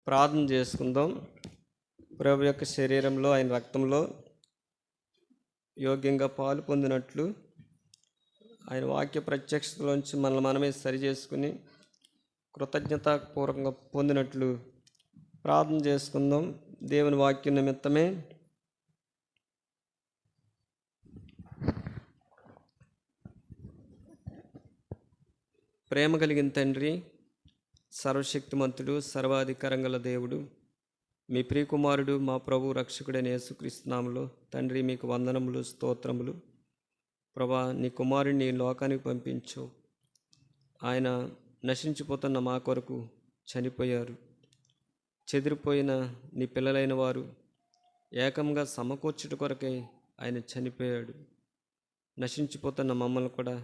ప్రార్థన చేసుకుందాం. ప్రభు యొక్క శరీరంలో ఆయన రక్తంలో యోగ్యంగా పాలు పొందినట్లు ఆయన వాక్య ప్రత్యక్షతలోంచి మనల్ని మనమే సరి చేసుకుని కృతజ్ఞతాపూర్వకంగా పొందినట్లు ప్రార్థన చేసుకుందాం. దేవుని వాక్యం నిమిత్తమే. ప్రేమ కలిగిన తండ్రి, సర్వశక్తిమంతుడు, సర్వాధికారం గల దేవుడు, మీ ప్రియకుమారుడు మా ప్రభు రక్షకుడైన యేసుక్రీస్తు నామములో తండ్రి మీకు వందనములు, స్తోత్రములు. ప్రభా, నీ కుమారుడిని లోకానికి పంపించు. ఆయన నశించిపోతున్న మా కొరకు చనిపోయారు. చెదిరిపోయిన నీ పిల్లలైన వారు ఏకంగా సమకూర్చుట కొరకై ఆయన చనిపోయాడు. నశించిపోతున్న మమ్మల్ని కూడా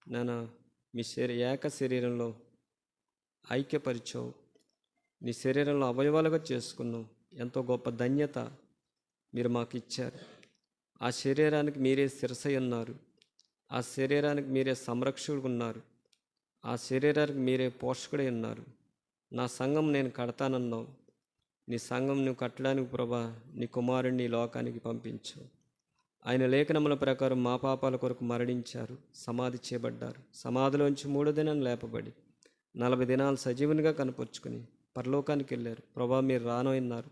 నేను మీ ఏక శరీరంలో ఐక్యపరిచావు. నీ శరీరంలో అవయవాలుగా చేసుకున్నావు. ఎంతో గొప్ప ధన్యత మీరు మాకు ఇచ్చారు. ఆ శరీరానికి మీరే శిరసై ఉన్నారు. ఆ శరీరానికి మీరే సంరక్షకుడు ఉన్నారు. ఆ శరీరానికి మీరే పోషకుడై ఉన్నారు. నా సంఘం నేను కడతానన్నావు. నీ సంఘం నువ్వు కట్టడానికి ప్రభా నీ కుమారుడిని ఈ లోకానికి పంపించావు. ఆయన లేఖనముల ప్రకారం మా పాపాల కొరకు మరణించారు, సమాధి చేయబడ్డారు. సమాధిలోంచి 3 దినాలు లేపబడి 40 దినాలు సజీవునిగా కనపరుచుకుని పరలోకానికి వెళ్ళారు. ప్రభా, మీరు రానోన్నారు.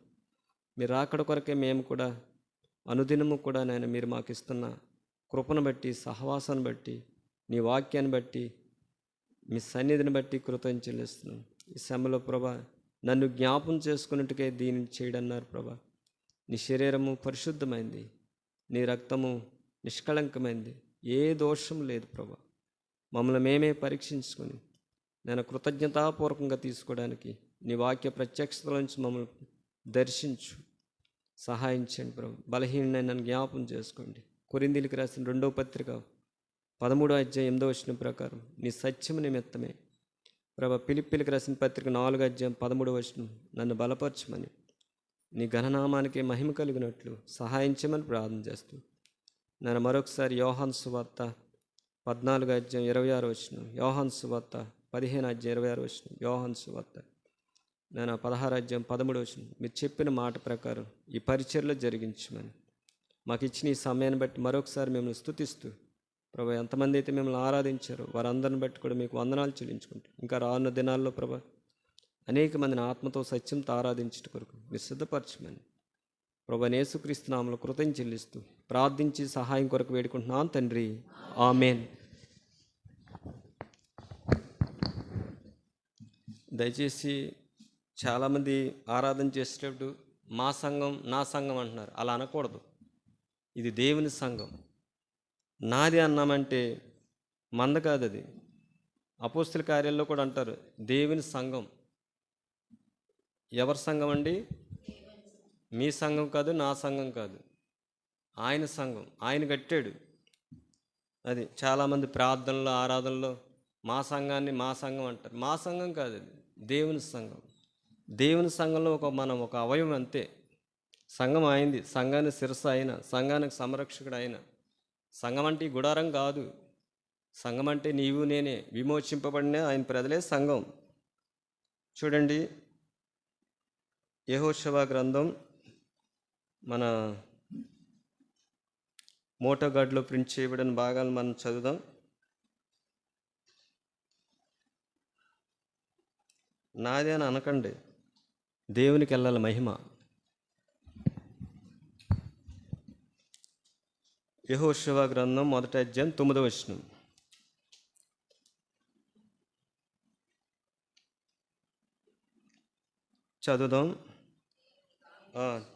మీరు రాకడ కొరకే మేము కూడా అనుదినము కూడా నేను మీరు మాకు ఇస్తున్న కృపను బట్టి, సహవాసాన్ని బట్టి, నీ వాక్యాన్ని బట్టి, మీ సన్నిధిని బట్టి కృతజ్ఞతలు చెల్లిస్తున్నాను. ఈ సమయంలో ప్రభా నన్ను జ్ఞాపం చేసుకున్నట్టుకే దీన్ని చేయడన్నారు. ప్రభా, నీ శరీరము పరిశుద్ధమైంది, నీ రక్తము నిష్కళంకమైంది, ఏ దోషం లేదు. ప్రభా, మమ్మల్ని మేమే పరీక్షించుకొని నేను కృతజ్ఞతాపూర్వకంగా తీసుకోవడానికి నీ వాక్య ప్రత్యక్షతల నుంచి మమ్మల్ని దర్శించు, సహాయించండి. ప్రభు, బలహీనైన నన్ను జ్ఞాపం చేసుకోండి. కొరింథీయులకు రాసిన 2వ పత్రిక 13వ అధ్యాయం 8వ వచనం ప్రకారం నీ సత్యము నిమిత్తమే ప్రభా, ఫిలిప్పీలకు రాసిన పత్రిక 4వ అధ్యాయం 13వ వచనం నన్ను బలపరచమని, నీ ఘననామానికి మహిమ కలిగినట్లు సహాయం చేయమని ప్రార్థన చేస్తూ నేను మరొకసారి యోహాను సువార్త 14వ అధ్యాయం 26వ వచనం, యోహాను సువార్త 15వ అధ్యాయం 26వ వచనం, యోహాను సువార్త నేను 16వ అధ్యాయం 13వ వచనం మీరు చెప్పిన మాట ప్రకారం ఈ పరిచర్లో జరిగించమని మాకు ఇచ్చిన ఈ సమయాన్ని బట్టి మరొకసారి మిమ్మల్ని స్తుతిస్తూ ప్రభా, ఎంతమంది అయితే మిమ్మల్ని ఆరాధించారో వారందరిని బట్టి కూడా మీకు వందనాలు చెల్లించుకుంటూ ఇంకా రానున్న దినాల్లో ప్రభా అనేక మందిని ఆత్మతో సత్యంతో ఆరాధించట కొరకు మీరు సిద్ధపరచమని ప్రభా యేసుక్రీస్తు నామములో కృతజ్ఞతలు చెల్లిస్తూ ప్రార్థించి సహాయం కొరకు వేడుకుంటున్నాను తండ్రి, ఆమేన్. దయచేసి చాలామంది ఆరాధన చేసేటప్పుడు మా సంఘం నా సంఘం అంటున్నారు. అలా అనకూడదు. ఇది దేవుని సంఘం. నాది అన్నామంటే మంద కాదు. అది అపోస్తల కార్యాల్లో కూడా అంటారు దేవుని సంఘం. ఎవరి సంఘం అండి? మీ సంఘం కాదు, నా సంఘం కాదు, ఆయన సంఘం. ఆయన కట్టాడు. అది చాలామంది ప్రార్థనలో ఆరాధనలో మా సంఘాన్ని మా సంఘం అంటారు. మా సంఘం కాదు, అది దేవుని సంఘం. దేవుని సంఘంలో మనం ఒక అవయవం అంతే. సంఘం అయింది, సంఘానికి శిరస్సు అయిన, సంఘానికి సంరక్షకుడు అయిన. సంఘం అంటే ఈ గుడారం కాదు. సంఘం అంటే నీవు నేనే, విమోచింపబడిన ఆయన ప్రజలే సంఘం. చూడండి, యెహోషువ గ్రంథం మన మోటో గార్డులో ప్రింట్ చేయబడిన భాగాలు మనం చదువుదాం. నాదే అని అనకండి, దేవునికి వెళ్ళాలి మహిమ. యెహోషువ గ్రంథం 1వ అధ్యాయం 9వ వచనం. చదువుదాం.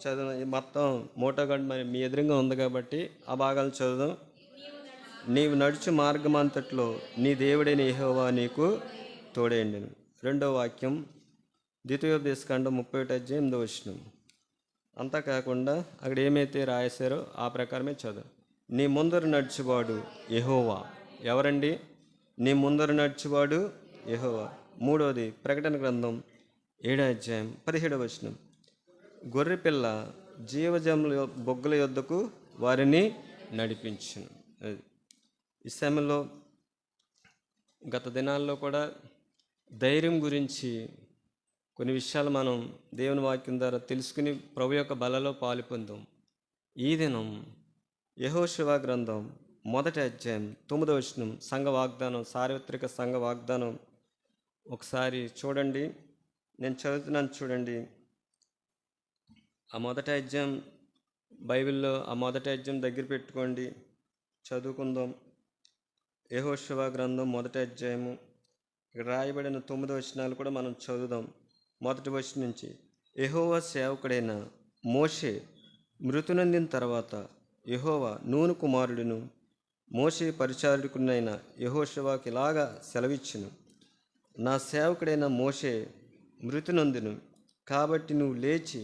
చదువు మొత్తం మోటోగాడ్ మరి మీ ఎదురుగా ఉంది కాబట్టి ఆ భాగాలు చదువుదాం. నీవు నడుచు మార్గం అంతట్లో నీ దేవుడైన యెహోవా నీకు తోడేయండిను. 2వ వాక్యం ద్వితీయోపదేశకాండం 31వ అధ్యాయం 8వ వచనం. అంతా కాకుండా అక్కడ ఏమైతే రాశారో ఆ ప్రకారమే చదువు. నీ ముందర నడుచువాడు యెహోవా. ఎవరండి? నీ ముందర నడుచువాడు యెహోవా. 3వది ప్రకటన గ్రంథం 7వ అధ్యాయం 17వ వచనం. గొర్రెపిల్ల జీవజముల బొగ్గల యొద్దకు వారిని నడిపించును. అది ఈ సమయంలో గత దినాల్లో కూడా ధైర్యం గురించి కొన్ని విషయాలు మనం దేవుని వాక్యం ద్వారా తెలుసుకుని ప్రభు యొక్క బలలో పాలు పొందాం. ఈ దినం యెహోషువ గ్రంథం 1వ అధ్యాయం 9వ వచనం సంఘ వాగ్దానం, సార్వత్రిక సంఘ వాగ్దానం ఒకసారి చూడండి. నేను చదువుతున్నాను చూడండి. ఆ 1వ అధ్యాయం బైబిల్లో ఆ 1వ అధ్యాయం దగ్గర పెట్టుకోండి, చదువుకుందాం. యెహోషువ గ్రంథం 1వ అధ్యాయము ఇక్కడ రాయబడిన 9 వచనాలు కూడా మనం చదువుదాం. 1వ వచనం నుంచి. యెహోవా సేవకుడైన మోషే మృతునందిన తర్వాత యెహోవా నూను కుమారుడును మోషే పరిచారకునైన యెహోషువకి ఇలాగా సెలవిచ్చును, నా సేవకుడైన మోషే మృతునందును కాబట్టి నువ్వు లేచి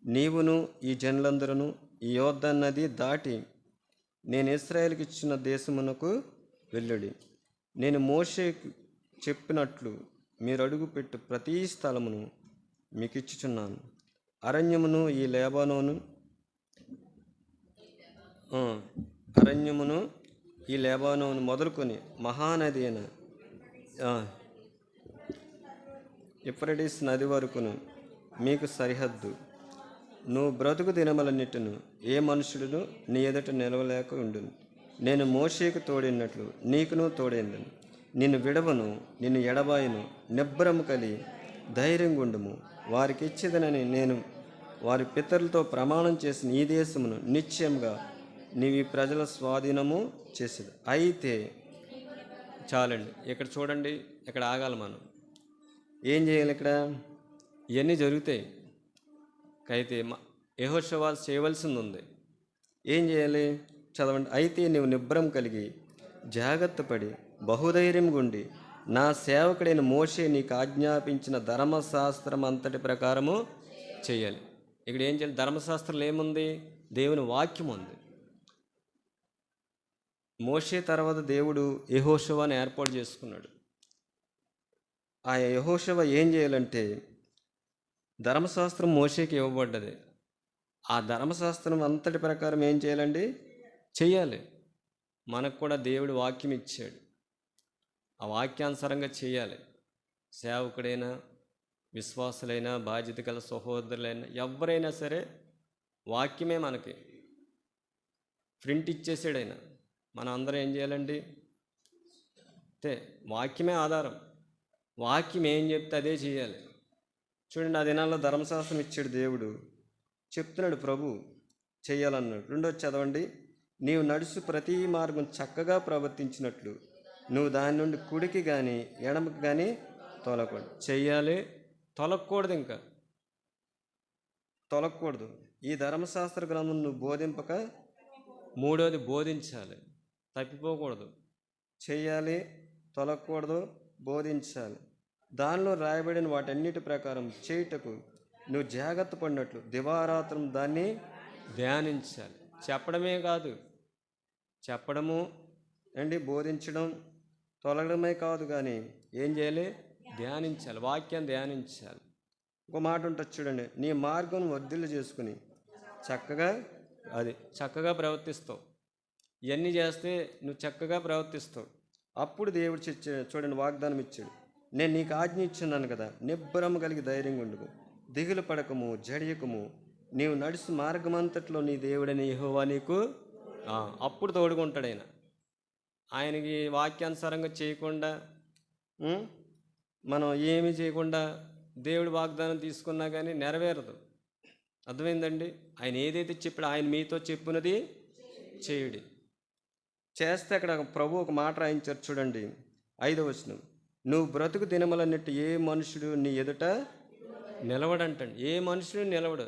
నీవును ఈ జనులందరూ ఈ యోర్దాను నది దాటి నేను ఇశ్రాయేలుకి ఇచ్చిన దేశమునకు వెళ్ళుడి. నేను మోషేకు చెప్పినట్లు మీరు అడుగుపెట్టు ప్రతి స్థలమును మీకు ఇచ్చుచున్నాను. అరణ్యమును ఈ లేబానోను మొదలుకొని మహానది అయిన యూఫ్రటీస్ నది వరకును మీకు సరిహద్దు. నువ్వు బ్రతుకు దినములన్నిటిను ఏ మనుషుడును నీ ఎదుట నిలవలేక ఉండును. నేను మోషేకు తోడినట్లు నీకును తోడైందును. నిన్ను విడవను, నిన్ను ఎడబాయను. నిబ్బరము కలిగి ధైర్యంగా ఉండుము. వారికి ఇచ్చేదనని నేను వారి పితరులతో ప్రమాణం చేసిన ఈ దేశమును నిశ్చయంగా నీవి ప్రజల స్వాధీనము చేసేది. అయితే చాలండి, ఇక్కడ చూడండి, ఇక్కడ ఆగాలి. మనం ఏం చేయాలి? ఇక్కడ ఇవన్నీ జరుగుతాయి. అయితే యెహోషువ చేయవలసింది ఉంది. ఏం చేయాలి? చదవండి. అయితే నీవు నిబ్బరం కలిగి జాగ్రత్త పడి బహుధైర్యం గుండి నా సేవకుడైన మోషే నీకు ఆజ్ఞాపించిన ధర్మశాస్త్రం అంతటి ప్రకారము చేయాలి. ఇక్కడ ఏం చేయాలి? ధర్మశాస్త్రంలో ఏముంది? దేవుని వాక్యం ఉంది. మోషే తర్వాత దేవుడు యెహోషువని ఏర్పాటు చేసుకున్నాడు. ఆ యెహోషువ ఏం చేయాలంటే, ధర్మశాస్త్రం మోషేకి ఇవ్వబడ్డది. ఆ ధర్మశాస్త్రం అంతటి ప్రకారం ఏం చేయాలండి? చెయ్యాలి. మనకు కూడా దేవుడు వాక్యం ఇచ్చాడు. ఆ వాక్యానుసారంగా చేయాలి. సేవకుడైనా, విశ్వాసులైనా, బాధ్యత గల సహోదరులైనా ఎవరైనా సరే వాక్యమే మనకి ప్రింట్ ఇచ్చేసాడు ఆయన. మనం అందరం ఏం చేయాలండి? అంతే, వాక్యమే ఆధారం. వాక్యం ఏం చెప్తే అదే చేయాలి. చూడండి, ఆ దినాల్లో ధర్మశాస్త్రం ఇచ్చాడు దేవుడు. చెప్తున్నాడు ప్రభు చెయ్యాలన్నాడు. రెండోది చదవండి. నీవు నడుచు ప్రతి మార్గం చక్కగా ప్రవర్తించినట్లు నువ్వు దాని నుండి కుడికి కానీ ఎడమకి కానీ తొలగకూడదు. చెయ్యాలి, తొలగకూడదు. ఇంకా తొలగకూడదు. ఈ ధర్మశాస్త్ర గ్రంథం నువ్వు బోధింపక మూడోది బోధించాలి. తప్పిపోకూడదు. చెయ్యాలి, తొలగకూడదు, బోధించాలి. దానిలో రాయబడిన వాటన్నిటి ప్రకారం చేయుటకు నువ్వు జాగ్రత్త పడినట్లు దివారాత్రం దాన్ని ధ్యానించాలి. చెప్పడమే కాదు, చెప్పడము అండి, బోధించడం, తొలగడమే కాదు, కానీ ఏం చేయాలి? ధ్యానించాలి. వాక్యాన్ని ధ్యానించాలి. ఒక మాట ఉంటుంది చూడండి, నీ మార్గం వర్ధిల్లు చేసుకుని చక్కగా ప్రవర్తిస్తావు. ఇవన్నీ చేస్తే నువ్వు చక్కగా ప్రవర్తిస్తావు. అప్పుడు దేవుడు చూడండి వాగ్దానం ఇచ్చాడు. నేను నీకు ఆజ్ఞ ఇచ్చున్నాను కదా, నిబ్బరం కలిగి ధైర్యంగా ఉండుము, దిగులు పడకము, జడియకము. నీవు నడుచు మార్గమంతట్లో నీ దేవుడని యెహోవా నీకు అప్పుడు తోడుకుంటాడు. ఆయనకి వాక్యానుసారంగా చేయకుండా, మనం ఏమీ చేయకుండా దేవుడు వాగ్దానం తీసుకున్నా కానీ నెరవేరదు. అర్థమైందండి? ఆయన ఏదైతే చెప్పాడో, ఆయన మీతో చెప్పున్నది చేయుడి. చేస్తే అక్కడ ప్రభు ఒక మాట రాయించారు చూడండి, 5వ వచనం. నువ్వు బ్రతుకు దినములన్నట్టు ఏ మనుషుడు నీ ఎదుట నిలవడంటండి. ఏ మనుషుడు నిలవడు.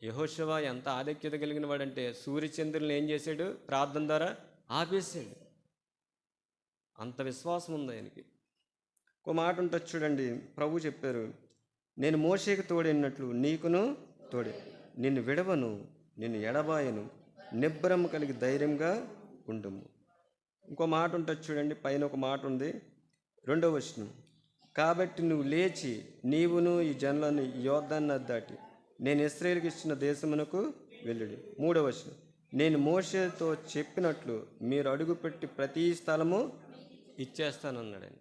యెహోషువ ఎంత ఆధిక్యత కలిగిన వాడంటే సూర్యచంద్రులను ఏం చేశాడు? ప్రార్థన ద్వారా ఆపేసాడు. అంత విశ్వాసం ఉంది ఆయనకి. ఒక మాట ఉంటుంది చూడండి, ప్రభు చెప్పారు, నేను మోషేకు తోడైనట్లు నీకును తోడే, నిన్ను విడవను, నిన్ను ఎడబాయను, నిబ్బరం కలిగి ధైర్యంగా ఉండుము. ఇంకో మాట ఉంటుంది చూడండి, పైన ఒక మాట ఉంది, 2వ వచనం. కాబట్టి నువ్వు లేచి నీవును ఈ జనులను యోర్దాను నది దాటి నేను ఇశ్రాయేలుకి ఇచ్చిన దేశమునకు వెళ్ళుడి. 3వ వచనం. నేను మోషేతో చెప్పినట్లు మీరు అడుగుపెట్టి ప్రతి స్థలము ఇచ్చేస్తానన్నాడు ఆయన.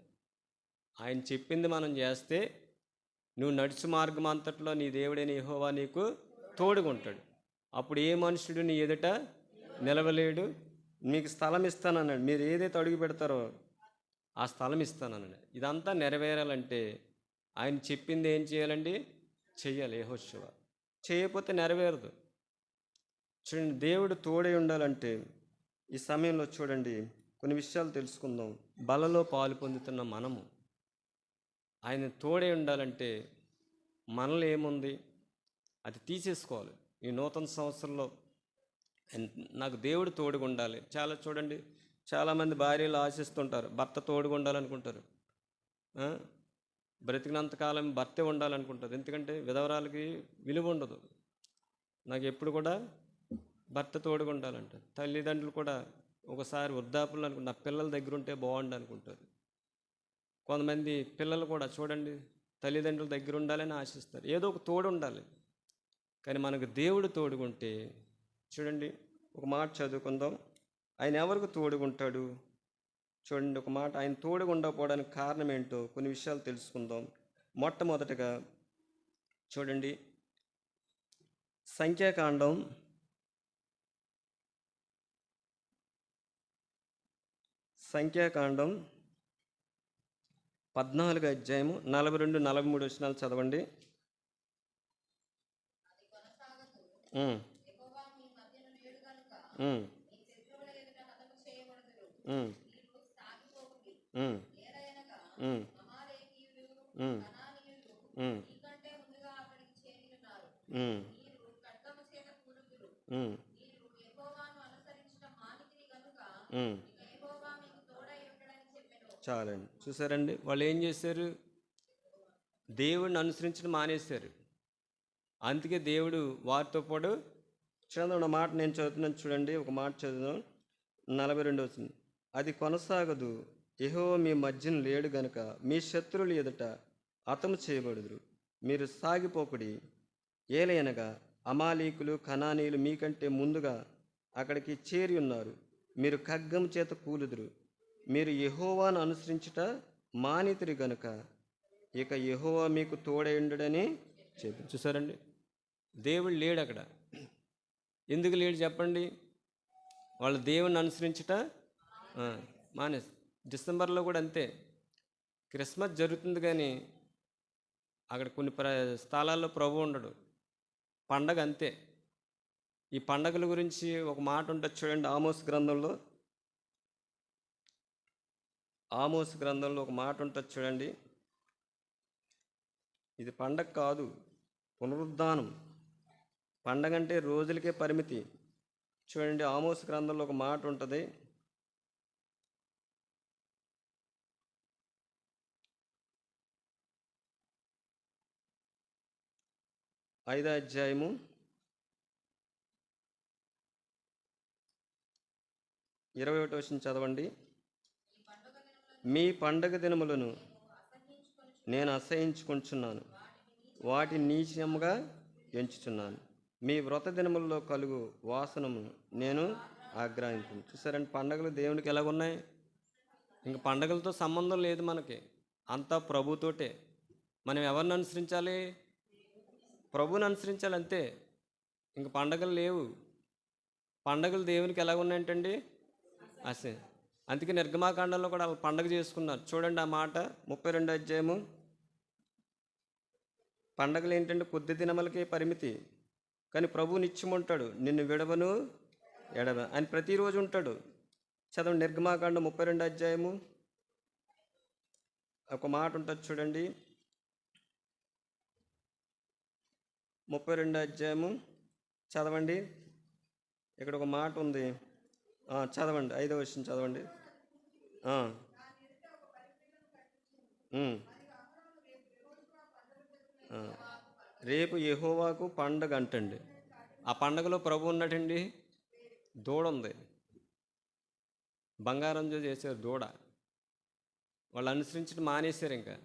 ఆయన చెప్పింది మనం చేస్తే నువ్వు నడుచు మార్గం అంతట్లో నీ దేవుడైన యెహోవా నీకు తోడుగా ఉంటాడు. అప్పుడు ఏ మనుషుడు నీ ఎదుట నిలవలేడు. మీకు స్థలం ఇస్తానన్నాడు. మీరు ఏదైతే అడుగు పెడతారో ఆ స్థలం ఇస్తానన్నాడు. ఇదంతా నెరవేరాలంటే ఆయన చెప్పింది ఏం చేయాలండి? చెయ్యాలి యెహోషువ. చేయకపోతే నెరవేరదు. చూడండి, దేవుడు తోడై ఉండాలంటే ఈ సమయంలో చూడండి కొన్ని విషయాలు తెలుసుకుందాం. బలలో పాలు పొందుతున్న మనము ఆయన తోడై ఉండాలంటే మనలో ఏముంది అది తీసేసుకోవాలి. ఈ నూతన సంవత్సరంలో నాకు దేవుడు తోడుగా ఉండాలి. చూడండి, చాలామంది భార్యలు ఆశిస్తుంటారు భర్త తోడుగా ఉండాలనుకుంటారు. బ్రతికినంతకాలం భర్తే ఉండాలనుకుంటారు. ఎందుకంటే విధవరాలకి విలువ ఉండదు. నాకు ఎప్పుడు కూడా భర్త తోడుగా ఉండాలంట. తల్లిదండ్రులు కూడా ఒకసారి వృద్ధాపులు అనుకుంటారు, నా పిల్లల దగ్గర ఉంటే బాగుండు అనుకుంటారు. కొంతమంది పిల్లలు కూడా చూడండి తల్లిదండ్రుల దగ్గర ఉండాలని ఆశిస్తారు. ఏదో ఒక తోడు ఉండాలి. కానీ మనకు దేవుడు తోడుగుంటే చూడండి, ఒక మాట చదువుకుందాం. ఆయన ఎవరికి తోడుగుంటాడు? చూడండి ఒక మాట, ఆయన తోడుగా ఉండకపోవడానికి కారణం ఏంటో కొన్ని విషయాలు తెలుసుకుందాం. మొట్టమొదటగా చూడండి, సంఖ్యాకాండం 14 అధ్యాయము 42, 43 వచనాలు చదవండి. చాలండి, చూసారండి వాళ్ళు ఏం చేశారు? దేవుడిని అనుసరించడం మానేశారు. అందుకే దేవుడు వారితో పాటు చదువు మాట నేను చదువుతున్నాను చూడండి. ఒక మాట చదువుదాం. 42 వస్తుంది. అది కొనసాగదు, యెహోవా మీ మధ్యన లేడు గనుక మీ శత్రువులు ఎదుట హతము చేయబడుదురు. మీరు సాగిపోకుడి, ఏలయనగా అమాలీకులు కనానీయులు మీకంటే ముందుగా అక్కడికి చేరి ఉన్నారు. మీరు ఖడ్గము చేత కూలుదురు. మీరు యెహోవాను అనుసరించుట మానితిరి గనుక ఇక యెహోవా మీకు తోడై ఉండడని చెప్పి. చూసారండి, దేవుడు లేడు అక్కడ. ఎందుకు లేడు చెప్పండి? వాళ్ళు దేవుణ్ణి అనుసరించుట మానేసి. డిసెంబర్లో కూడా అంతే. క్రిస్మస్ జరుగుతుంది కానీ అక్కడ కొన్ని స్థలాల్లో ప్రభు ఉండడు. పండగ అంతే. ఈ పండగల గురించి ఒక మాట ఉంటుంది చూడండి. ఆమోస్ గ్రంథంలో ఒక మాట ఉంటుంది చూడండి. ఇది పండగ కాదు, పునరుద్ధానం. పండగ అంటే రోజులకే పరిమితి. చూడండి, ఆమోస్ గ్రంథంలో ఒక మాట ఉంటుంది. ఐదో అధ్యాయము 21వ వచనం చదవండి. మీ పండగ దినములను నేను అసహించుకుంటున్నాను, వాటిని నీచముగా ఎంచుచున్నాను. మీ వ్రత దినములలో కలుగు వాసనము నేను ఆగ్రహించును. చూసారండి, పండగలు దేవునికి ఎలాగున్నాయి? ఇంక పండగలతో సంబంధం లేదు మనకి, అంతా ప్రభుతోటే. మనం ఎవరిని అనుసరించాలి? ప్రభువుని అనుసరించాలి అంతే. ఇంక పండగలు లేవు. పండగలు దేవునికి ఎలాగున్నాయంటండి? అసే. అందుకే నిర్గమాకాండంలో కూడా వాళ్ళు పండగ చేసుకున్నారు. చూడండి ఆ మాట, 32వ అధ్యాయము. పండగలు ఏంటంటే కొద్ది దినములకే పరిమితి, కానీ ప్రభువు నిత్యం ఉంటాడు. నిన్ను విడవను ఎడవ ఆయన ప్రతిరోజు ఉంటాడు. చదవండి, నిర్గమాకాండం 32వ అధ్యాయము. ఒక మాట ఉంటుంది చూడండి. 32వ అధ్యాయము చదవండి. ఇక్కడ ఒక మాట ఉంది, చదవండి. 5వ వచనం చదవండి. రేపు యెహోవాకు పండగ అంటండి. ఆ పండగలో ప్రభు ఉన్నాడండి. దూడ ఉంది, బంగారంతో చేశారు దూడ. వాళ్ళు అనుసరించడం మానేశారు. ఇంకా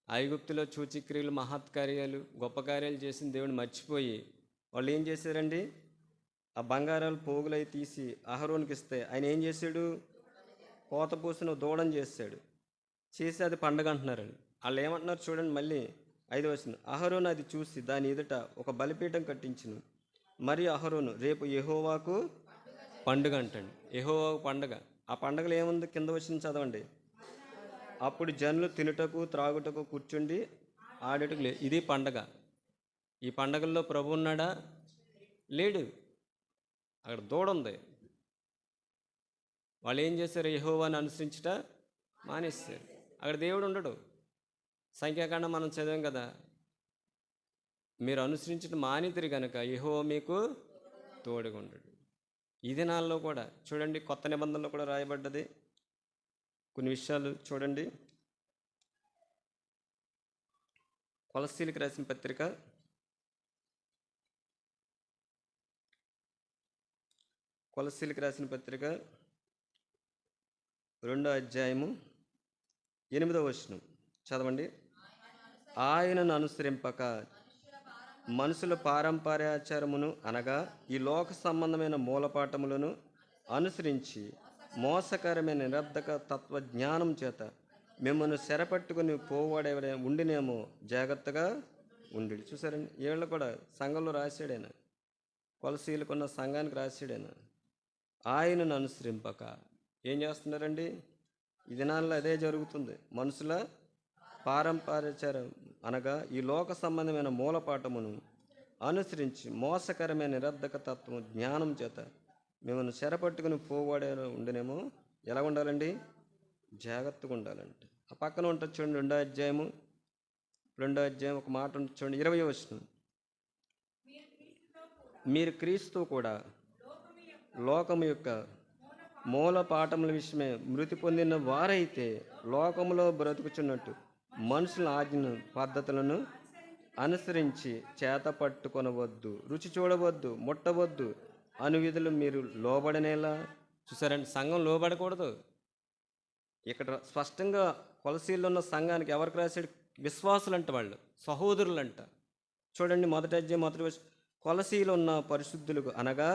ఐగుప్తులో సూచక్రియలు, మహత్కార్యాలు, గొప్ప కార్యాలు చేసిన దేవుని మర్చిపోయి వాళ్ళు ఏం చేశారండి? ఆ బంగారాలు పోగులై తీసి అహరోనికి ఇస్తే ఆయన ఏం చేశాడు? కోత పూసిన దూడని చేశాడు. చేసి అది పండగ అంటున్నారండి. వాళ్ళు ఏమంటున్నారు చూడండి, మళ్ళీ 5వ వచనం. అహరోను అది చూసి దాని ఎదుట ఒక బలిపీఠం కట్టించును. మరియు అహరోను రేపు యెహోవాకు పండుగ అంటండి. యెహోవాకు పండుగ. ఆ పండుగలో ఏముంది? కింద వచ్చిన చదవండి. అప్పుడు జనులు తినుటకు త్రాగుటకు కూర్చుండి ఆడుటకు ఇది పండగ. ఈ పండగల్లో ప్రభు ఉన్నాడా? లేడు. అక్కడ దూడ ఉంది. వాళ్ళు ఏం చేశారు? యెహోవాను అనుసరించుట మానేస్తారు. అక్కడ దేవుడు ఉండడు. సంఖ్యాకాండం మనం చదివాం కదా, మీరు అనుసరించడం మానేతిరి కనుక యెహోవా మీకు తోడుగా ఉండడు. ఈ దినాల్లో కూడా చూడండి, కొత్త నిబంధనలో కూడా రాయబడ్డది కొన్ని విషయాలు చూడండి. కొలస్సీలకు రాసిన పత్రిక 2వ అధ్యాయము 8వ వచనం చదవండి. ఆయనను అనుసరింపక మనుషుల పారంపర్యాచారమును అనగా ఈ లోక సంబంధమైన మూలపాఠములను అనుసరించి మోసకరమైన నిరర్ధక తత్వజ్ఞానం చేత మిమ్మల్ని చెరపట్టుకుని పోవాడే ఉండినేమో జాగ్రత్తగా ఉండి. చూసారండి, వీళ్ళు కూడా సంఘంలో రాశాడైనా, కొలసీలకున్న సంఘానికి రాశాడైనా. ఆయనను అనుసరింపక ఏం చేస్తున్నారండి? ఈ దినాల్లో అదే జరుగుతుంది. మనుషుల పారంపర్యాచారం అనగా ఈ లోక సంబంధమైన మూలపాఠమును అనుసరించి మోసకరమైన నిరర్ధక తత్వం జ్ఞానం చేత మిమ్మల్ని చెరపట్టుకుని పోవాడే ఉండినేమో ఎలా ఉండాలండి? జాగ్రత్తగా ఉండాలంటే. ఆ పక్కన ఉంటుంది చూడండి, 2వ అధ్యాయం ఒక మాట ఉంటుంది చూడండి, 20వ వచనం. మీరు క్రీస్తు కూడా లోకము యొక్క మూల పాఠముల విషయమే మృతి పొందిన వారైతే లోకములో బ్రతుకుచున్నట్టు మనుషుల ఆజ్ఞ పద్ధతులను అనుసరించి చేత పట్టుకొనవద్దు, రుచి చూడవద్దు, ముట్టవద్దు అను విధులు మీరు లోబడనేలా. చూసారండి, సంఘం లోబడకూడదు. ఇక్కడ స్పష్టంగా కొలసీల్లో ఉన్న సంఘానికి ఎవరికి రాశాడు? విశ్వాసులంట, వాళ్ళు సహోదరులంట. చూడండి, 1వ అధ్యాయం కొలసీలో ఉన్న పరిశుద్ధులకు అనగా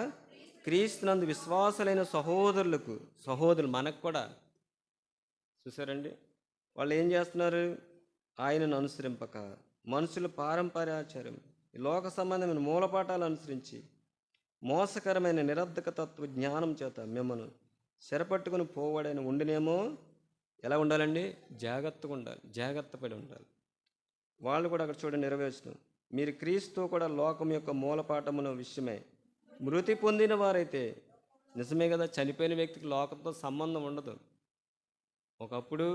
క్రీస్తునందు విశ్వాసులైన సహోదరులకు, సహోదరులు మనకు కూడా. చూసారండి, వాళ్ళు ఏం చేస్తున్నారు? ఆయనను అనుసరింపక మనుషుల పారంపర్యాచారం లోక సంబంధమైన మూలపాఠాలు అనుసరించి మోసకరమైన నిరర్ధక తత్వ జ్ఞానం చేత మిమ్మల్ని చెరపట్టుకుని పోవాడని ఉండినేమో ఎలా ఉండాలండి? జాగ్రత్తగా ఉండాలి, జాగ్రత్త పడి ఉండాలి. వాళ్ళు కూడా అక్కడ చూడండి, 20వ వచనం. మీరు క్రీస్తు కూడా లోకం యొక్క మూలపాఠముల విషయమై మృతి పొందిన వారైతే. నిజమే కదా, చనిపోయిన వ్యక్తికి లోకంతో సంబంధం ఉండదు. ఒకప్పుడు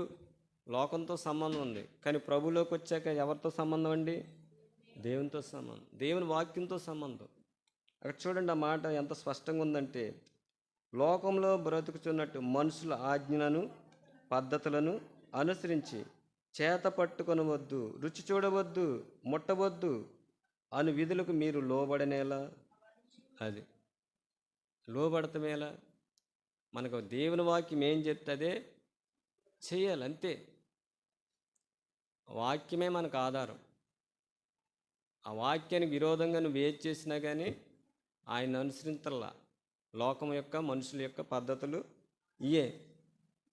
లోకంతో సంబంధం ఉంది, కానీ ప్రభులోకి వచ్చాక ఎవరితో సంబంధం అండి? దేవునితో సంబంధం, దేవుని వాక్యంతో సంబంధం. అక్కడ చూడండి, ఆ మాట ఎంత స్పష్టంగా ఉందంటే, లోకంలో బ్రతుకుతున్నట్టు మనుషుల ఆజ్ఞలను పద్ధతులను అనుసరించి చేత పట్టుకొనవద్దు, రుచి చూడవద్దు, ముట్టవద్దు అను విధులకు మీరు లోబడనేలా. అది లోబడతమేలా? మనకు దేవుని వాక్యం ఏం చెప్తే చేయాలి, అంతే. వాక్యమే మనకు ఆధారం. ఆ వాక్యానికి విరోధంగా నువ్వు ఏది చేసినా కానీ ఆయన అనుసరించల్లా. లోకం యొక్క మనుషుల యొక్క పద్ధతులు ఇయే.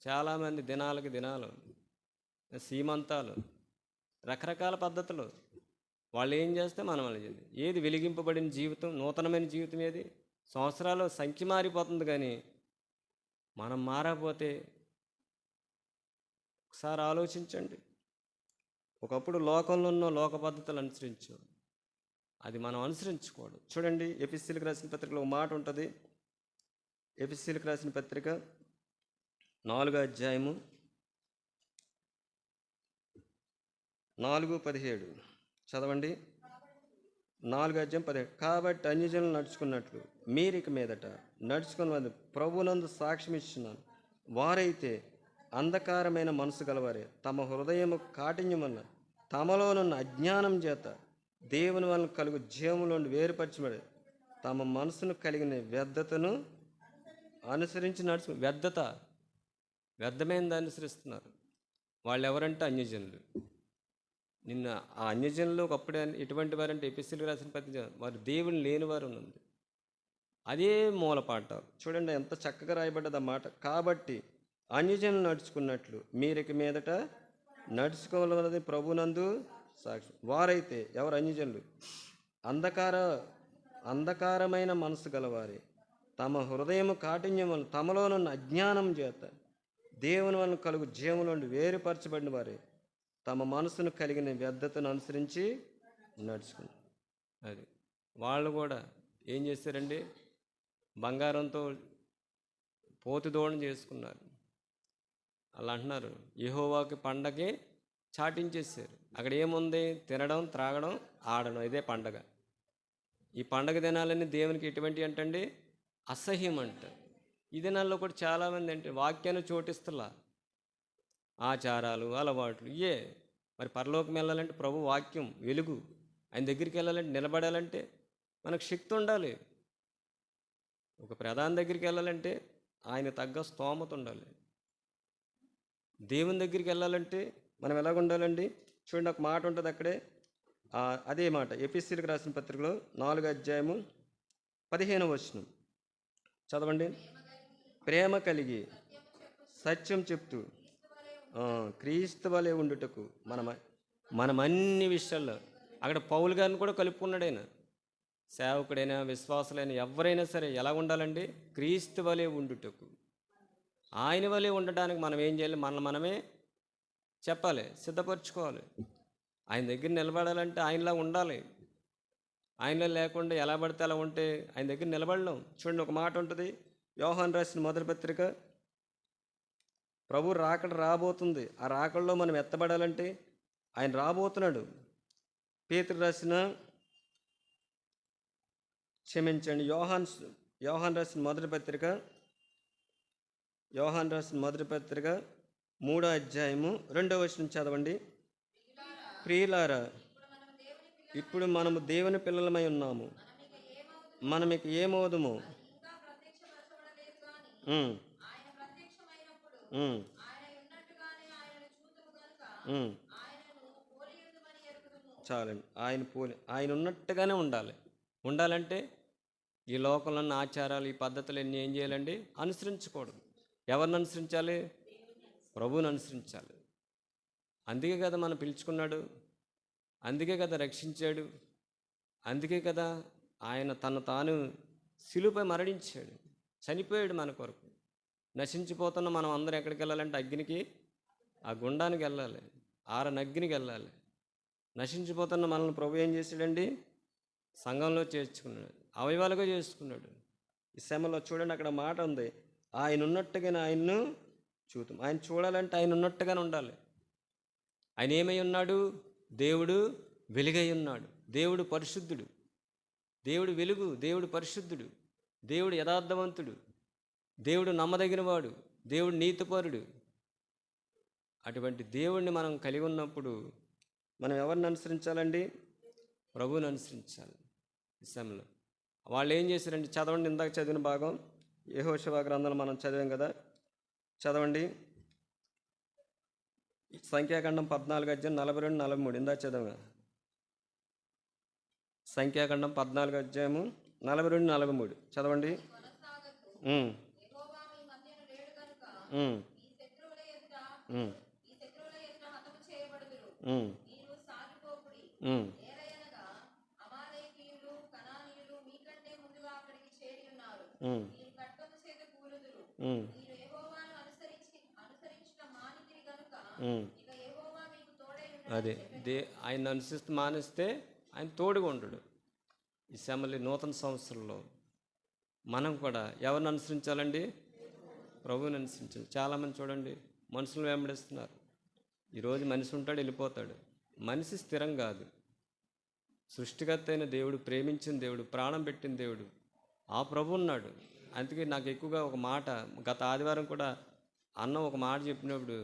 చాలామంది దినాలకి దినాలు, సీమంతాలు, రకరకాల పద్ధతులు. వాళ్ళు ఏం చేస్తే మనం వాళ్ళు చేయాలి. ఏది వెలిగింపబడిన జీవితం, నూతనమైన జీవితం ఏది? సంవత్సరాలు సంఖ్య మారిపోతుంది, కానీ మనం మారకపోతే ఒకసారి ఆలోచించండి. ఒకప్పుడు లోకంలో ఉన్న లోక పద్ధతులు అనుసరించు, అది మనం అనుసరించకూడదు. చూడండి, ఎఫెసీయులకు రాసిన పత్రికలో ఒక మాట ఉంటుంది. ఎఫెసీయులకు రాసిన పత్రిక 4వ అధ్యాయము 4:17 చదవండి. 4వ అధ్యాయం 17. కాబట్టి అన్యజనులు నడుచుకున్నట్లు మీరిక మీదట నడుచుకున్నది ప్రభునందు సాక్ష్యం ఇస్తున్నాను. వారైతే అంధకారమైన మనసు గలవారే, తమ హృదయము కాఠిన్యం వల్ల తమలోనున్న అజ్ఞానం చేత దేవుని వలన కలుగు జీవములో వేరుపరచబడి తమ మనసును కలిగిన వ్యర్థతను అనుసరించి నడుచు. వ్యర్థమైనది అనుసరిస్తున్నారు. వాళ్ళు ఎవరంటే అన్యజనులు. నిన్న ఆ అన్యజనులు ఒకప్పుడే ఎటువంటి వారంటే ఎఫెసీయులకు రాసిన పత్రిక, వారు దేవుని లేని వారు ఉన్నది. అదే మూలపాఠాలు. చూడండి ఎంత చక్కగా రాయబడ్డది ఆ మాట. కాబట్టి అన్యజనులు నడుచుకున్నట్లు మీరిక మీదట నడుచుకోవాలన్నది ప్రభునందు సాక్ష్యం. వారైతే ఎవరు? అన్యజనులు. అంధకార అంధకారమైన మనసు గలవారే, తమ హృదయము కాఠిన్యం వలన తమలోనున్న అజ్ఞానం చేత దేవుని వలన కలుగు జీవము నుండి వేరుపరచబడిన వారే తమ మనసును కలిగిన వ్యర్థతను అనుసరించి నడుచుకున్నారు. అది వాళ్ళు కూడా ఏం చేశారండి? బంగారంతో పోతుదోణం చేసుకున్నారు. అలా అంటున్నారు, యెహోవాకి పండగే చాటించేశారు. అక్కడ ఏముంది? తినడం, త్రాగడం, ఆడడం, ఇదే పండగ. ఈ పండగ దినాలన్నీ దేవునికి ఎటువంటి అంటండి? అసహ్యం అంట. ఈ దినాల్లో కూడా చాలామంది అంటే వాక్యాన్ని చోటిస్తలా, ఆచారాలు, అలవాట్లు ఇయే. మరి పరలోకం వెళ్ళాలంటే ప్రభు వాక్యం వెలుగు, ఆయన దగ్గరికి వెళ్ళాలంటే, నిలబడాలంటే మనకు శక్తి ఉండాలి. ఒక ప్రధాన దగ్గరికి వెళ్ళాలంటే ఆయన తగ్గ స్తోమత ఉండాలి. దేవుని దగ్గరికి వెళ్ళాలంటే మనం ఎలాగ ఉండాలండి? చూడండి, ఒక మాట ఉంటుంది అక్కడే, అదే మాట ఎఫెసీయులకు రాసిన పత్రికలో 4:15 చదవండి. ప్రేమ కలిగి సత్యం చెప్తూ క్రీస్తు వలె ఉండుటకు మనం అన్ని విషయాల్లో, అక్కడ పౌలు గారిని కూడా కలుపుకున్నాడు ఆయన. సేవకుడైనా విశ్వాసులైనా ఎవరైనా సరే ఎలా ఉండాలండి? క్రీస్తు వలె ఉండుటకు. ఆయన వలె ఉండడానికి మనం ఏం చేయాలి? మనమే చెప్పాలి, సిద్ధపరచుకోవాలి. ఆయన దగ్గర నిలబడాలంటే ఆయనలా ఉండాలి. ఆయనలో లేకుండా ఎలా పడితే అలా ఉంటే ఆయన దగ్గర నిలబడలేం. చూడండి, ఒక మాట ఉంటుంది, యోహాను రాసిన మొదటి పత్రిక, ప్రభు రాకడ రాబోతుంది. ఆ రాకడలో మనం ఎత్తబడాలంటే ఆయన రాబోతున్నాడు. పేతురు రాసిన యోహాను రాసిన మొదటి పత్రిక 3:2 చదవండి. ప్రియులారా, ఇప్పుడు మనము దేవుని పిల్లలమై ఉన్నాము, మనం ఇక ఏమవుదుము? చాలండి. ఆయన ఉన్నట్టుగానే ఉండాలంటే ఈ లోకంలో ఉన్న ఆచారాలు, ఈ పద్ధతులు ఎన్ని ఏం చేయాలండి? అనుసరించకూడదు. ఎవరిని అనుసరించాలి? ప్రభువుని అనుసరించాలి. అందుకే కదా మనం పిలుచుకున్నాడు, అందుకే కదా రక్షించాడు, అందుకే కదా ఆయన తాను శిలువపై మరణించాడు, చనిపోయాడు మన కొరకు. నశించిపోతున్న మనం అందరం ఎక్కడికి వెళ్ళాలంటే అగ్నికి, ఆ గుండానికి వెళ్ళాలి, అగ్నికి వెళ్ళాలి. నశించిపోతున్న మనల్ని ప్రభు ఏం చేశాడండి? సంఘంలో చేర్చుకున్నాడు, అవయవాలుగా చేసుకున్నాడు. ఈ శ్రమలో చూడండి, అక్కడ మాట ఉంది, ఆయన ఉన్నట్టుగానే ఆయన్ను చూద్దాం. ఆయన చూడాలంటే ఆయన ఉన్నట్టుగానే ఉండాలి. ఆయన ఏమై ఉన్నాడు? దేవుడు వెలుగై ఉన్నాడు. దేవుడు పరిశుద్ధుడు, దేవుడు వెలుగు, దేవుడు పరిశుద్ధుడు, దేవుడు యథార్థవంతుడు, దేవుడు నమ్మదగినవాడు, దేవుడు నీతిపరుడు. అటువంటి దేవుడిని మనం కలిగి ఉన్నప్పుడు మనం ఎవరిని అనుసరించాలండి? ప్రభువుని అనుసరించాలి. ఇస్లాంలో వాళ్ళు ఏం చేశారండి? చదవండి, ఇందాక చదివిన భాగం యెహోషువ గ్రంథంలో మనం చదివాం కదా, చదవండి. సంఖ్యాకాండం 14:42-43 ఇందాక చదవగా. సంఖ్యాకాండం 14:42-43 చదవండి. అదే ఆయన అనుసరిస్తే మానేస్తే ఆయన తోడుగా ఉండడు. ఈ శ్రమలి నూతన సంవత్సరంలో మనం కూడా ఎవరిని అనుసరించాలండి? ప్రభువుని అనుసరించాలి. చాలామంది చూడండి, మనుషులను వెంబడిస్తున్నారు. ఈరోజు మనిషి ఉంటాడు, వెళ్ళిపోతాడు. మనిషి స్థిరం కాదు. సృష్టికర్త అయిన దేవుడు, ప్రేమించిన దేవుడు, ప్రాణం పెట్టిన దేవుడు, ఆ ప్రభు ఉన్నాడు. అందుకే నాకు ఎక్కువగా ఒక మాట, గత ఆదివారం కూడా అన్న ఒక మాట చెప్పినప్పుడు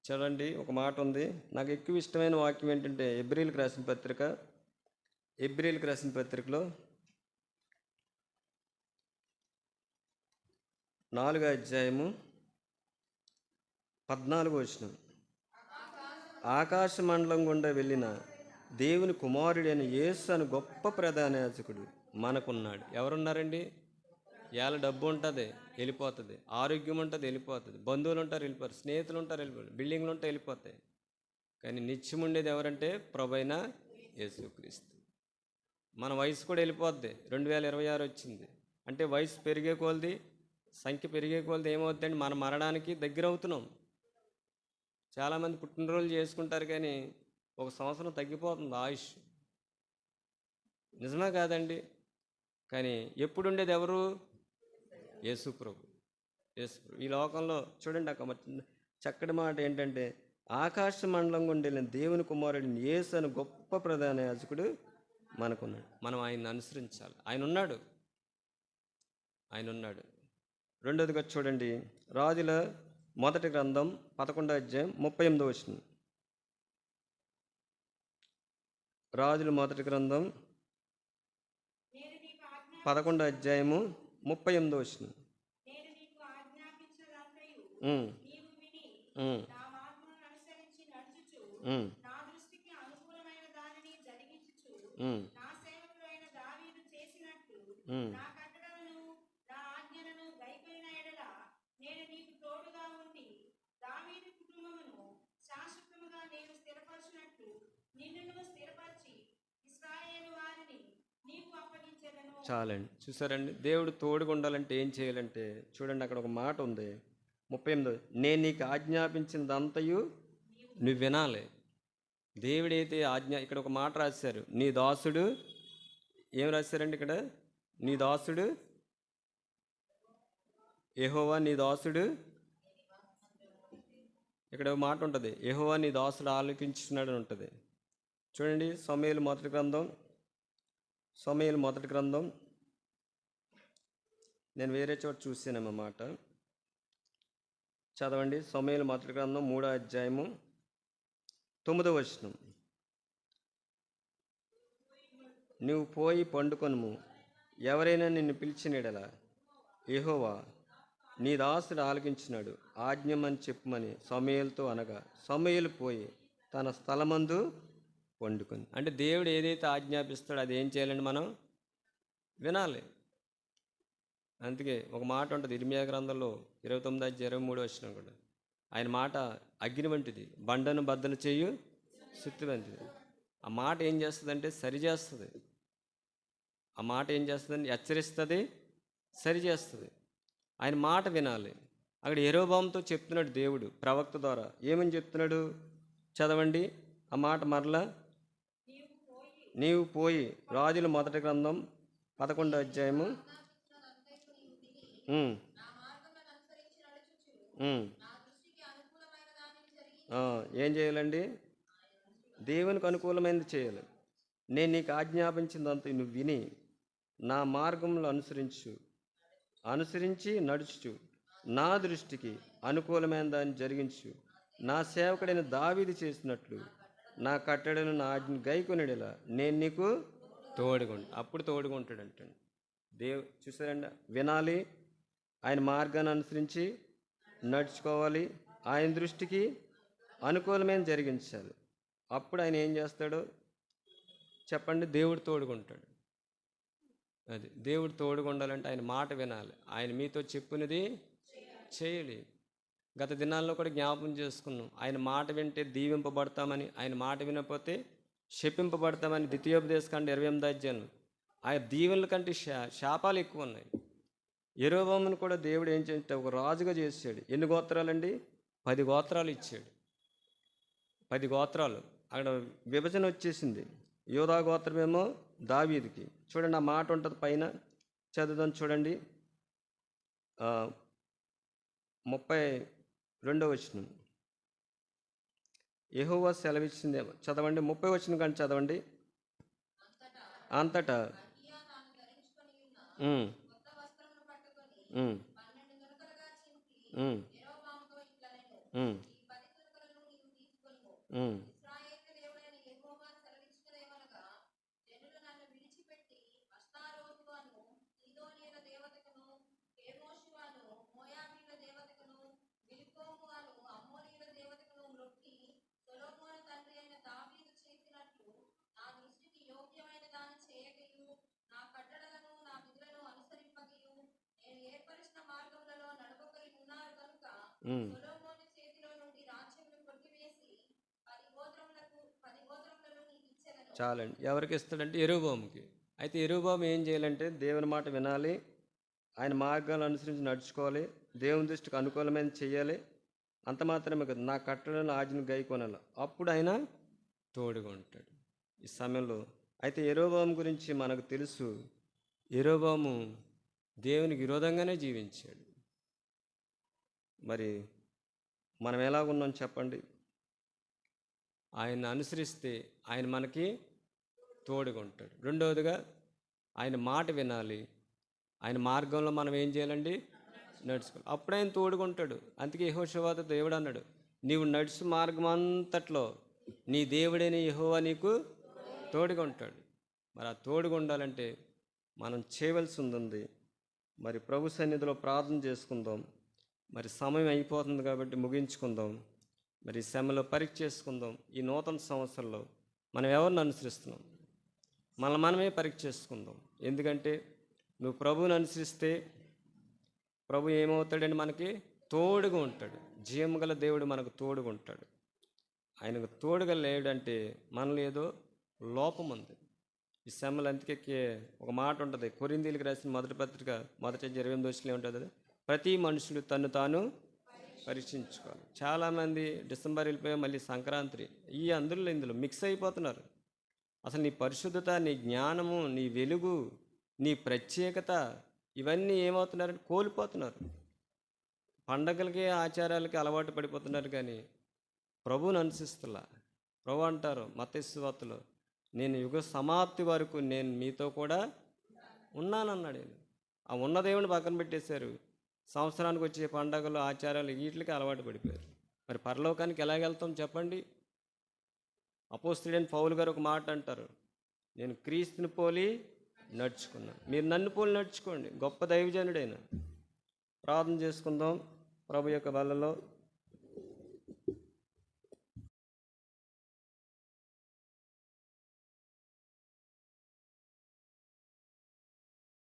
చూడండి, ఒక మాట ఉంది నాకు ఎక్కువ ఇష్టమైన వాక్యం ఏంటంటే ఎబ్రీలకు రాసిన పత్రికలో 4:14 ఆకాశ మండలం గుండా వెళ్ళిన దేవుని కుమారుడైన యేసు అని గొప్ప ప్రధాన యాజకుడు మనకున్నాడు. ఎవరున్నారండి? ఇవాళ డబ్బు ఉంటుంది, వెళ్ళిపోతుంది. ఆరోగ్యం ఉంటుంది, వెళ్ళిపోతుంది. బంధువులు ఉంటారు, వెళ్ళిపోతారు. స్నేహితులు ఉంటారు, వెళ్ళిపోతారు. బిల్డింగ్లు ఉంటాయి, వెళ్ళిపోతాయి. కానీ నిత్యం ఉండేది ఎవరంటే ప్రభైన యేసుక్రీస్తు. మన వయసు కూడా వెళ్ళిపోద్ది, 2026 వచ్చింది అంటే వయసు పెరిగే కొలది, సంఖ్య పెరిగే కొలది ఏమవుతుందండి, మన మరణానికి దగ్గర అవుతున్నాం. చాలామంది పుట్టినరోజులు చేసుకుంటారు కానీ 1 సంవత్సరం తగ్గిపోతుంది ఆయుష్. నిజమే కాదండి? కానీ ఎప్పుడు ఉండేది ఎవరు? యేసు ప్రభు. ఈ లోకంలో చూడండి, చక్కటి మాట ఏంటంటే, ఆకాశ మండలం గుండా వెళ్ళిన దేవుని కుమారుడిని యేసు అని గొప్ప ప్రధాన యాజకుడు మనకున్నాడు. మనం ఆయన్ని అనుసరించాలి. ఆయన ఉన్నాడు. రెండోదిగా చూడండి, రాజుల మొదటి గ్రంథం 11వ అధ్యాయం 38వ వచనం. రాజుల మొదటి గ్రంథం 11వ అధ్యాయము 38వ వచనం. చాలండి. చూసారండి, దేవుడు తోడుగా ఉండాలంటే ఏం చేయాలంటే చూడండి, అక్కడ ఒక మాట ఉంది 38. నేను నీకు ఆజ్ఞాపించినదంతయు నువ్వు వినాలి. దేవుడైతే ఇక్కడ ఒక మాట రాశారు, నీ దాసుడు, ఏం రాశారండి ఇక్కడ? నీ దాసుడు యెహోవా నీ దాసుడు, ఇక్కడ ఒక మాట ఉంటుంది, యెహోవా నీ దాసుడు ఆలకించున్నాడు అని ఉంటుంది. చూడండి, సమూయేలు మొదటి గ్రంథం నేను వేరే చోట చూసానన్నమాట. చదవండి, సమూయేలు మొదటి గ్రంథం 3వ అధ్యాయము 9వ వచనం. నువ్వు పోయి పండుకొనుము, ఎవరైనా నిన్ను పిలిచినడలా యెహోవా నీ దాసుడు ఆలకించినాడు, ఆజ్ఞమని చెప్పుమని సమూయేలుతో అనగా, సమూయేలు పోయి తన స్థలమందు పండుకొని. అంటే దేవుడు ఏదైతే ఆజ్ఞాపిస్తాడో అది ఏం చేయాలండి, మనం వినాలి. అందుకే ఒక మాట ఉంటుంది ఇర్మియా గ్రంథంలో 29:23 వచనం కూడా, ఆయన మాట అగ్ని వంటిది, బండను బద్దలు చేయు సుత్తి వంటిది. ఆ మాట ఏం చేస్తుందంటే సరిచేస్తుంది. ఆ మాట ఏం చేస్తుందంటే హెచ్చరిస్తుంది, సరిచేస్తుంది. ఆయన మాట వినాలి. అక్కడ యెరోబాముతో చెప్తున్నాడు దేవుడు ప్రవక్త ద్వారా. ఏమని చెప్తున్నాడు చదవండి ఆ మాట మరలా. నీవు పోయి, రాజుల మొదటి గ్రంథం 11వ అధ్యాయము ఏం చేయాలండి? దేవునికి అనుకూలమైనది చేయాలి. నేను నీకు ఆజ్ఞాపించిందంత నువ్వు విని నా మార్గంలో అనుసరించి నడుచు, నా దృష్టికి అనుకూలమైన దాన్ని జరిగించు, నా సేవకుడైన దావీదు చేసినట్లు నా కట్టడను నా ఆజ్ఞ గైకొనెడలా నేను నీకు తోడుగుంటా. అప్పుడు తోడుగుంటాడు అంటండి చూసారండి, వినాలి, ఆయన మార్గాన్ని అనుసరించి నడుచుకోవాలి, ఆయన దృష్టికి అనుకూలమైన జరిగించాలి. అప్పుడు ఆయన ఏం చేస్తాడో చెప్పండి, దేవుడు తోడుగుంటాడు. అది దేవుడు తోడుగా ఉండాలంటే ఆయన మాట వినాలి, ఆయన మీతో చెప్పినది చేయాలి. గత దినాల్లో కూడా జ్ఞాపకం చేసుకున్నాం, ఆయన మాట వింటే దీవింపబడతామని, ఆయన మాట వినకపోతే శపింపబడతామని. ద్వితీయోపదేశకాండం 28వ అధ్యాయం. ఆయన దీవెనల కంటే శాపాలు ఎక్కువ ఉన్నాయి. యెరోబామును కూడా దేవుడు ఏం చేస్తే ఒక రాజుగా చేశాడు. ఎన్ని గోత్రాలండి? 10 గోత్రాలు ఇచ్చాడు. 10 గోత్రాలు. అక్కడ విభజన వచ్చేసింది. యోధా గోత్రమేమో దావీదుకి. చూడండి, ఆ మాట ఉంటుంది పైన, చదువుదాం చూడండి, 32వ వచనం. యెహోవా సెలవిచ్చింది, చదవండి 30వ వచనం కానీ చదవండి. అంతటా చాలండి. ఎవరికి ఇస్తాడంటే యెరొబోముకి. అయితే యెరొబోము ఏం చేయాలంటే దేవుని మాట వినాలి, ఆయన మార్గాలను అనుసరించి నడుచుకోవాలి, దేవుని దృష్టికి అనుకూలమైన చేయాలి. అంత మాత్రమే కాదు, నా కట్టడలను ఆజ్ఞను గైకొనాలి. అప్పుడు ఆయన తోడుగా ఉంటాడు ఈ సమయంలో. అయితే యెరొబోము గురించి మనకు తెలుసు, యెరొబోము దేవునికి విరోధంగానే జీవించాడు. మరి మనం ఎలా ఉన్నాం చెప్పండి? ఆయన అనుసరిస్తే ఆయన మనకి తోడుగా ఉంటాడు. రెండవదిగా ఆయన మాట వినాలి, ఆయన మార్గంలో మనం ఏం చేయాలండి? నడుచుకోవాలి. అప్పుడు ఆయన తోడుగా ఉంటాడు. అందుకే యెహోషువతో దేవుడు అన్నాడు, నీవు నడుచు మార్గం అంతట్లో నీ దేవుడైన యెహోవా నీకు తోడుగా ఉంటాడు. మరి ఆ తోడుగా ఉండాలంటే మనం చేయవలసి ఉంది. మరి ప్రభు సన్నిధిలో ప్రార్థన చేసుకుందాం. మరి సమయం అయిపోతుంది కాబట్టి ముగించుకుందాం. మరి ఈ శ్రమలో పరీక్ష చేసుకుందాం. ఈ నూతన సంవత్సరంలో మనం ఎవరిని అనుసరిస్తున్నాం? మనమే పరీక్ష చేసుకుందాం. ఎందుకంటే నువ్వు ప్రభువుని అనుసరిస్తే ప్రభు ఏమవుతాడండి? మనకి తోడుగా ఉంటాడు. జీవము గల దేవుడు మనకు తోడుగా ఉంటాడు. ఆయనకు తోడుగా లేడంటే మనలో ఏదో లోపం ఉంది. ఈ శ్రమలు అందుకే ఒక మాట ఉంటుంది, కొరింథీయులకు రాసిన మొదటి పత్రిక 1:28 ఏముంటుంది? ప్రతి మనుషుడు తను తాను పరీక్షించుకోవాలి. చాలామంది డిసెంబర్ వెళ్ళిపోయి మళ్ళీ సంక్రాంతి ఇందులో మిక్స్ అయిపోతున్నారు. అసలు నీ పరిశుద్ధత, నీ జ్ఞానము, నీ వెలుగు, నీ ప్రత్యేకత ఇవన్నీ ఏమవుతున్నారంటే కోల్పోతున్నారు. పండగలకి ఆచారాలకి అలవాటు పడిపోతున్నారు. కానీ ప్రభువుని అనుసరిస్తులా. ప్రభు అంటారు మత్తయి సువార్తలో, నేను యుగ సమాప్తి వరకు నేను మీతో కూడా ఉన్నానన్నాడు. ఆ ఉన్న దేవుని పక్కన పెట్టేశారు. సంవత్సరానికి వచ్చే పండగలు, ఆచారాలు వీటికి అలవాటు పడిపోయారు. మరి పరలోకానికి ఎలాగెళ్తాం చెప్పండి? అపోస్తలుడైన పౌలు గారు ఒక మాట అంటారు, నేను క్రీస్తుని పోలి నడుచుకున్నాను, మీరు నన్ను పోలి నడుచుకోండి. గొప్ప దైవజనుడైన. ప్రార్థన చేసుకుందాం ప్రభు యొక్క వల్లలో.